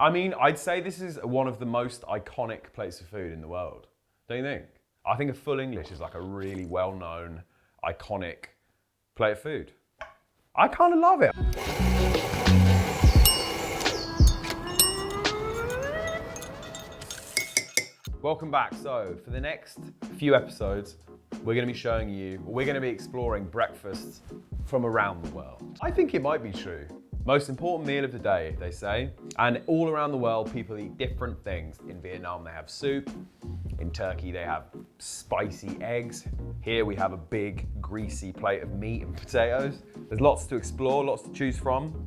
I mean, I'd say this is one of the most iconic plates of food in the world. Don't you think? I think a full English is like a really well-known, iconic plate of food. I kind of love it. Welcome back. So for the next few episodes, we're going to be showing you, we're going to be exploring breakfasts from around the world. I think it might be true. Most important meal of the day, they say. And all around the world, people eat different things. In Vietnam, they have soup. In Turkey, they have spicy eggs. Here we have a big, greasy plate of meat and potatoes. There's lots to explore, lots to choose from.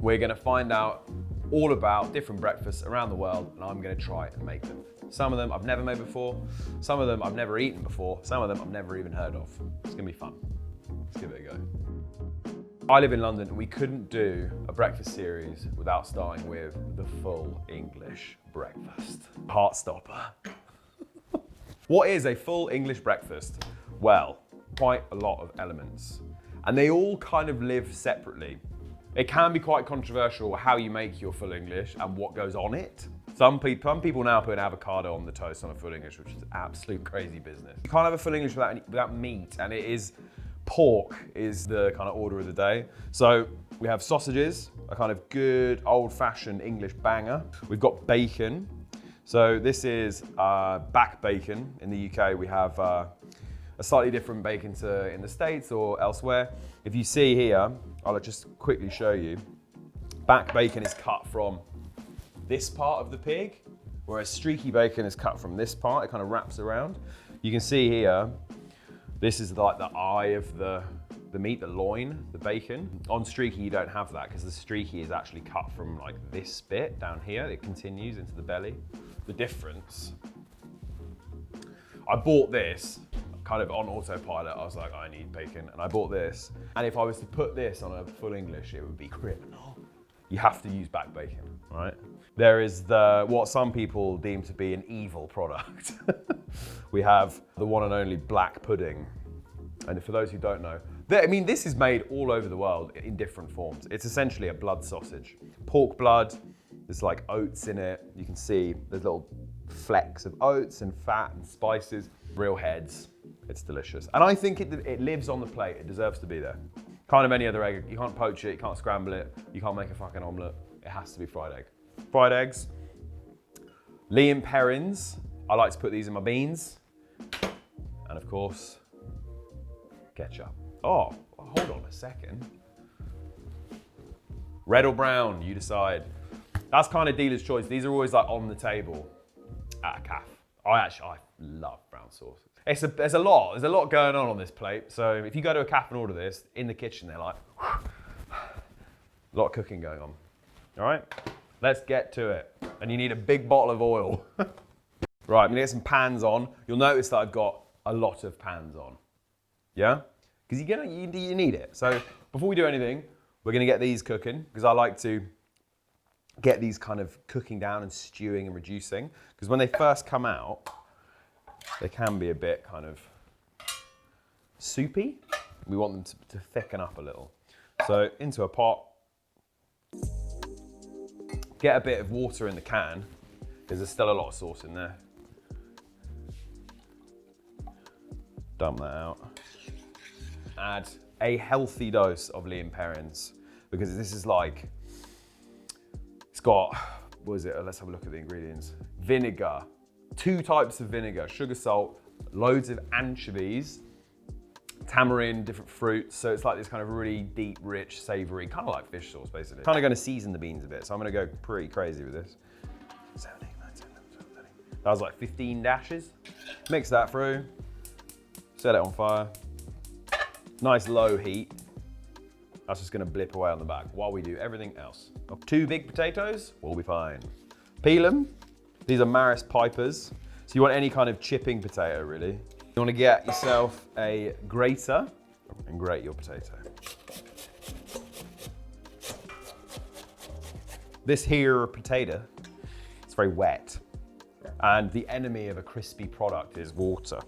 We're going to find out all about different breakfasts around the world, and I'm going to try and make them. Some of them I've never made before. Some of them I've never eaten before. Some of them I've never even heard of. It's going to be fun. Let's give it a go. I live in London, and we couldn't do a breakfast series without starting with the full English breakfast. Heartstopper. What is a full English breakfast? Well, quite a lot of elements, and they all kind of live separately. It can be quite controversial how you make your full English and what goes on it. Some people now put an avocado on the toast on a full English, which is absolute crazy business. You can't have a full English without meat, and it is pork is the kind of order of the day. So we have sausages, a kind of good old-fashioned English banger. We've got bacon. So this is back bacon. In the UK, we have a slightly different bacon to in the States or elsewhere. If you see here, I'll just quickly show you. Back bacon is cut from this part of the pig, whereas streaky bacon is cut from this part. It kind of wraps around. You can see here, this is like the eye of the meat, the loin, the bacon. On streaky, you don't have that because the streaky is actually cut from like this bit down here. It continues into the belly. The difference, I bought this kind of on autopilot. I was like, I need bacon, and I bought this. And if I was to put this on a full English, it would be criminal. You have to use back bacon, right? There is what some people deem to be an evil product. We have the one and only black pudding. And for those who don't know, I mean, this is made all over the world in different forms. It's essentially a blood sausage. Pork blood, there's like oats in it. You can see there's little flecks of oats and fat and spices, real heads. It's delicious. And I think it lives on the plate. It deserves to be there. Kind of any other egg. You can't poach it, you can't scramble it, you can't make a fucking omelette. It has to be fried egg. Fried eggs. Liam Perrins. I like to put these in my beans. And of course, ketchup. Oh, hold on a second. Red or brown, you decide. That's kind of dealer's choice. These are always like on the table at a cafe. I love brown sauce. There's a lot going on this plate. So if you go to a cafe and order this, in the kitchen they're like, a lot of cooking going on. All right, let's get to it. And you need a big bottle of oil. Right, I'm gonna get some pans on. You'll notice that I've got a lot of pans on. Yeah? Because you need it. So before we do anything, we're gonna get these cooking, because I like to get these kind of cooking down and stewing and reducing. Because when they first come out, they can be a bit kind of soupy. We want them to thicken up a little. So into a pot, get a bit of water in the can, because there's still a lot of sauce in there. Dump that out. Add a healthy dose of Liam Perrins, because this is like, it's got, what is it? Let's have a look at the ingredients. Vinegar, 2 types of vinegar, sugar, salt, loads of anchovies, tamarind, different fruits. So it's like this kind of really deep, rich, savory, kind of like fish sauce, basically. Kind of going to season the beans a bit, so I'm going to go pretty crazy with this. 7, 8, 9, 10, 11, 12, 13. That was like 15 dashes. Mix that through. Set it on fire. Nice low heat. That's just going to blip away on the back while we do everything else. 2 big potatoes, we'll be fine. Peel them. These are Maris Pipers. So you want any kind of chipping potato, really. You want to get yourself a grater and grate your potato. This here potato, it's very wet. And the enemy of a crispy product is water.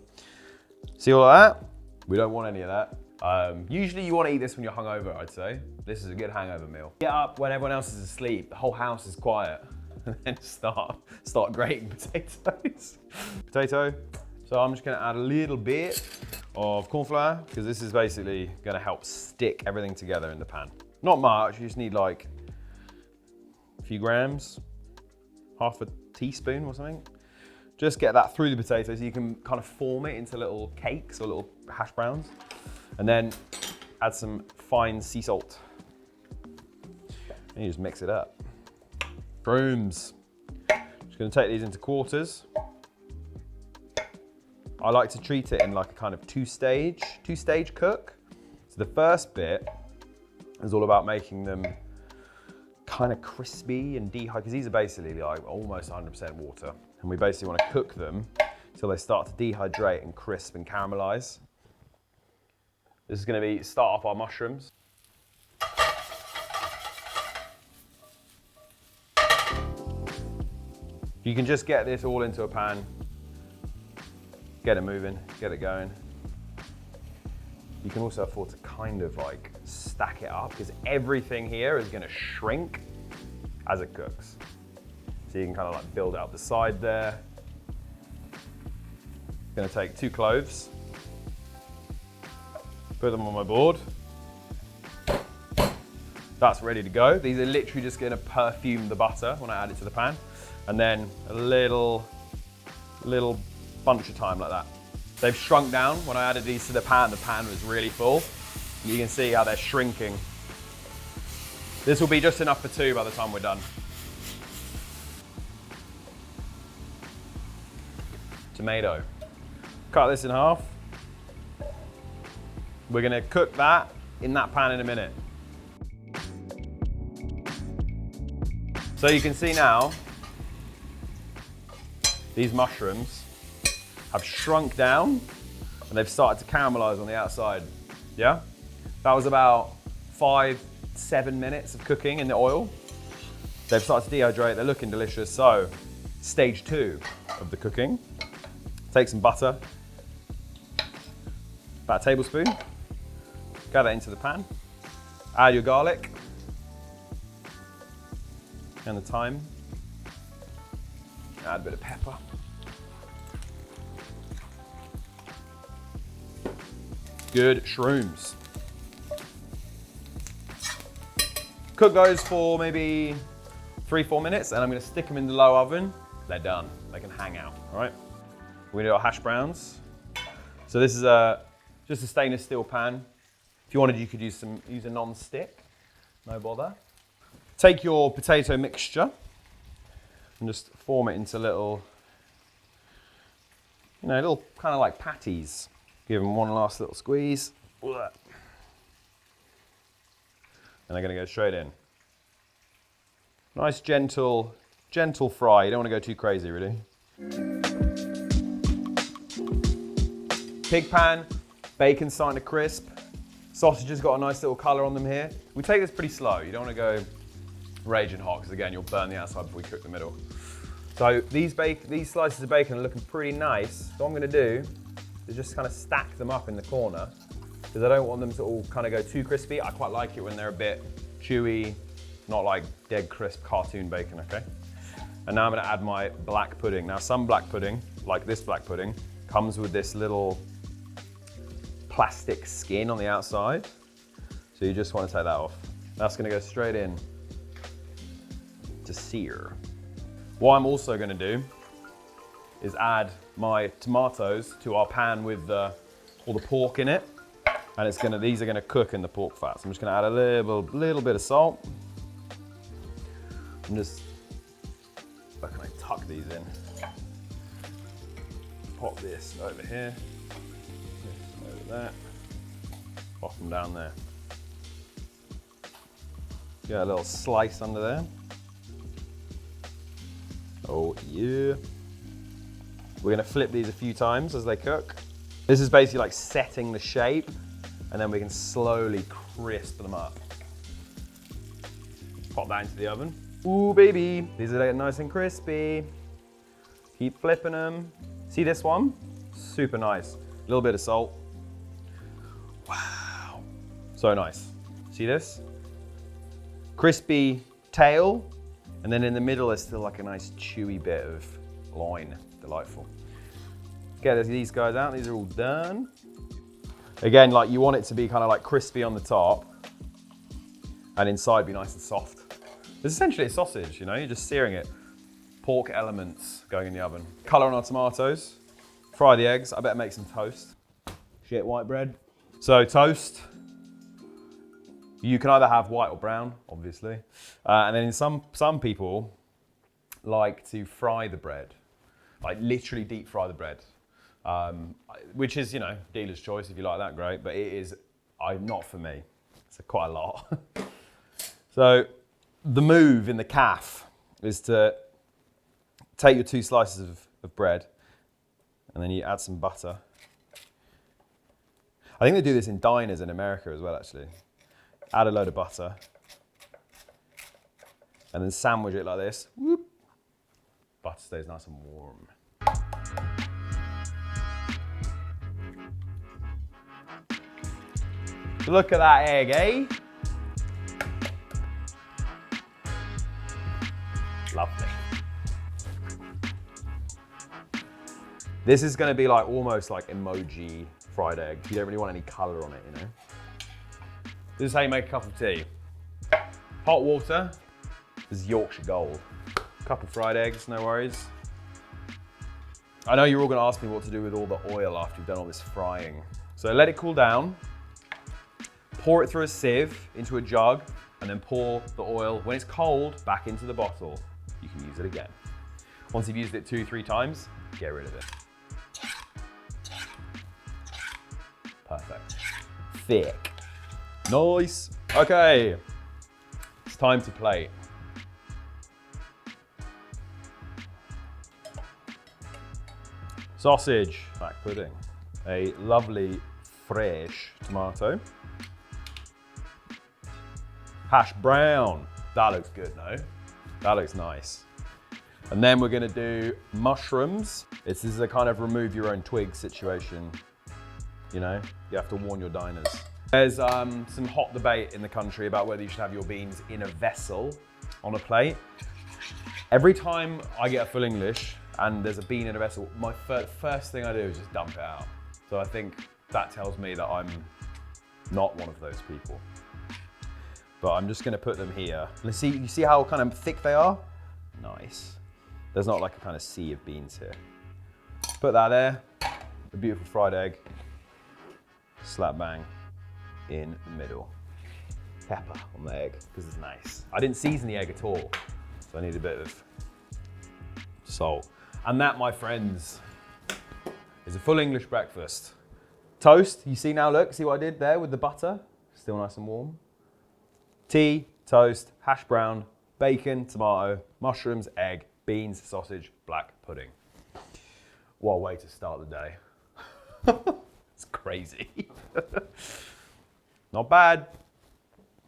See all of that? We don't want any of that. Usually you want to eat this when you're hungover, I'd say. This is a good hangover meal. Get up when everyone else is asleep. The whole house is quiet. and then start grating potatoes. Potato. So I'm just gonna add a little bit of corn flour, because this is basically gonna help stick everything together in the pan. Not much, you just need like a few grams, half a teaspoon or something. Just get that through the potato so you can kind of form it into little cakes or little hash browns. And then add some fine sea salt. And you just mix it up. Shrooms. Just gonna take these into quarters. I like to treat it in like a kind of two-stage cook. So the first bit is all about making them kind of crispy and dehydrated, because these are basically like almost 100% water. And we basically want to cook them until they start to dehydrate and crisp and caramelize. This is going to be start off our mushrooms. You can just get this all into a pan, get it moving, get it going. You can also afford to kind of like stack it up, because everything here is going to shrink as it cooks. So you can kind of like build out the side there. Going to take 2 cloves, put them on my board. That's ready to go. These are literally just going to perfume the butter when I add it to the pan. And then a little bunch of thyme like that. They've shrunk down. When I added these to the pan was really full. You can see how they're shrinking. This will be just enough for 2 by the time we're done. Tomato. Cut this in half. We're gonna cook that in that pan in a minute. So you can see now, these mushrooms have shrunk down and they've started to caramelize on the outside. Yeah? That was about 5-7 minutes of cooking in the oil. They've started to dehydrate, they're looking delicious. So, stage 2 of the cooking. Take some butter, about a tablespoon, get that into the pan. Add your garlic and the thyme. Add a bit of pepper. Good shrooms. Cook those for maybe 3-4 minutes, and I'm gonna stick them in the low oven. They're done, they can hang out, all right? We're gonna do our hash browns. So this is just a stainless steel pan. If you wanted, you could use a non-stick, no bother. Take your potato mixture and just form it into little, little kind of like patties. Give them one last little squeeze. And they're gonna go straight in. Nice gentle fry. You don't wanna go too crazy, really. Pig pan, bacon's starting to crisp. Sausage has got a nice little color on them here. We take this pretty slow. You don't wanna go raging hot, because again, you'll burn the outside before we cook the middle. So these slices of bacon are looking pretty nice. So what I'm gonna do is just kind of stack them up in the corner, because I don't want them to all kind of go too crispy. I quite like it when they're a bit chewy, not like dead crisp cartoon bacon, okay? And now I'm gonna add my black pudding. Now some black pudding, like this black pudding, comes with this little plastic skin on the outside. So you just wanna take that off. That's gonna go straight in to sear. What I'm also gonna do is add my tomatoes to our pan with all the pork in it. And these are gonna cook in the pork fat. So I'm just gonna add a little bit of salt. And just, where can I tuck these in? Pop this over here, this over there, pop them down there. Get a little slice under there. Oh yeah. We're gonna flip these a few times as they cook. This is basically like setting the shape, and then we can slowly crisp them up. Pop that into the oven. Ooh baby, these are nice and crispy. Keep flipping them. See this one? Super nice. A little bit of salt. Wow, so nice. See this? Crispy tail, And then in the middle, there's still like a nice chewy bit of loin. Delightful. Get these guys out, these are all done. Again, like you want it to be kind of like crispy on the top and inside be nice and soft. It's essentially a sausage, you know, you're just searing it. Pork elements going in the oven. Color on our tomatoes. Fry the eggs. I better make some toast. Shit, white bread. So toast. You can either have white or brown, obviously. And then some people like to fry the bread. Like literally deep fry the bread. Which is, you know, dealer's choice. If you like that, great. But it is not for me. It's quite a lot. So the move in the calf is to take your 2 slices of bread and then you add some butter. I think they do this in diners in America as well, actually. Add a load of butter and then sandwich it like this. Whoop. Butter stays nice and warm. Look at that egg, eh? Lovely. This is going to be like almost like emoji fried egg. You don't really want any color on it, you know. This is how you make a cup of tea. Hot water. This is Yorkshire Gold. Couple fried eggs, no worries. I know you're all going to ask me what to do with all the oil after you've done all this frying. So let it cool down. Pour it through a sieve into a jug and then pour the oil, when it's cold, back into the bottle. You can use it again. Once you've used it 2-3 times, get rid of it. Perfect. Thick. Nice. Okay. It's time to plate. Sausage, black pudding. A lovely fresh tomato. Hash brown. That looks good, no? That looks nice. And then we're gonna do mushrooms. This is a kind of remove your own twig situation. You know, you have to warn your diners. There's some hot debate in the country about whether you should have your beans in a vessel on a plate. Every time I get a full English and there's a bean in a vessel, my first thing I do is just dump it out. So I think that tells me that I'm not one of those people. But I'm just gonna put them here. Let's see, you see how kind of thick they are? Nice. There's not like a kind of sea of beans here. Put that there, a beautiful fried egg. Slap bang in the middle. Pepper on the egg, because it's nice. I didn't season the egg at all, so I need a bit of salt. And that, my friends, is a full English breakfast. Toast, you see now, look, see what I did there with the butter? Still nice and warm. Tea, toast, hash brown, bacon, tomato, mushrooms, egg, beans, sausage, black pudding. What a way to start the day. It's crazy. Not bad.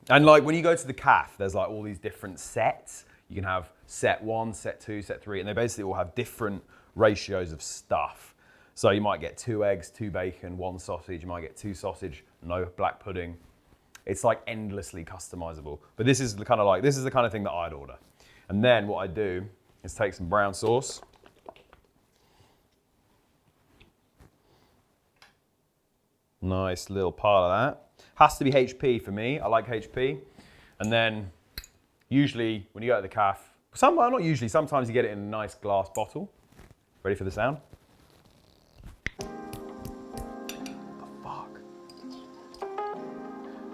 And like when you go to the cafe, there's like all these different sets. You can have set 1, set 2, set 3, and they basically all have different ratios of stuff. So you might get 2 eggs, 2 bacon, 1 sausage. You might get 2 sausage, no black pudding. It's like endlessly customizable. But this is the kind of thing that I'd order. And then what I do is take some brown sauce. Nice little pile of that. Has to be HP for me. I like HP. And then usually when you go to the cafe, well, not usually, sometimes you get it in a nice glass bottle. Ready for the sound?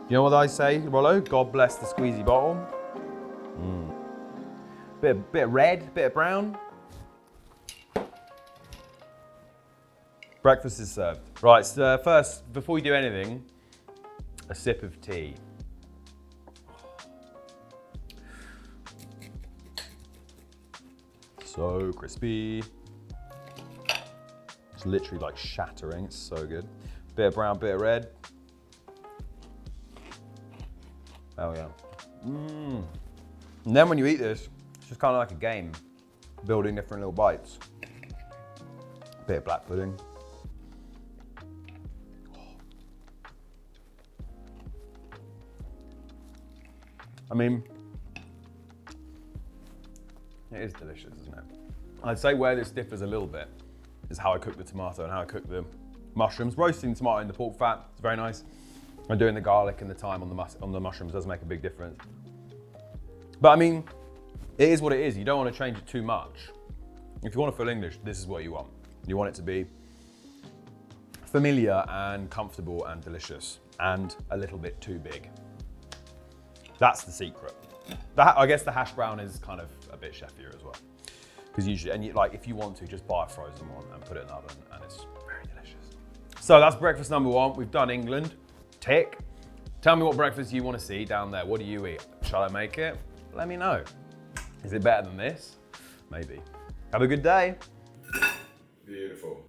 You know what I say, Rollo? God bless the squeezy bottle. Bit of red, bit of brown. Breakfast is served. Right, so first, before we do anything, a sip of tea. So crispy. It's literally like shattering, it's so good. Bit of brown, bit of red. Oh yeah. And then when you eat this, it's just kind of like a game, building different little bites. Bit of black pudding. I mean, It is delicious, isn't it? I'd say where this differs a little bit is how I cook the tomato and how I cook the mushrooms. Roasting tomato in the pork fat, it's very nice. And doing the garlic and the thyme on the mushrooms does make a big difference. But I mean, it is what it is. You don't want to change it too much. If you want to feel English, this is what you want. You want it to be familiar and comfortable and delicious and a little bit too big. That's the secret. I guess the hash brown is kind of a bit chefier as well. Because usually, and like if you want to, just buy a frozen one and put it in the oven and it's very delicious. So that's breakfast number one. We've done England, tick. Tell me what breakfast you want to see down there. What do you eat? Shall I make it? Let me know. Is it better than this? Maybe. Have a good day. Beautiful.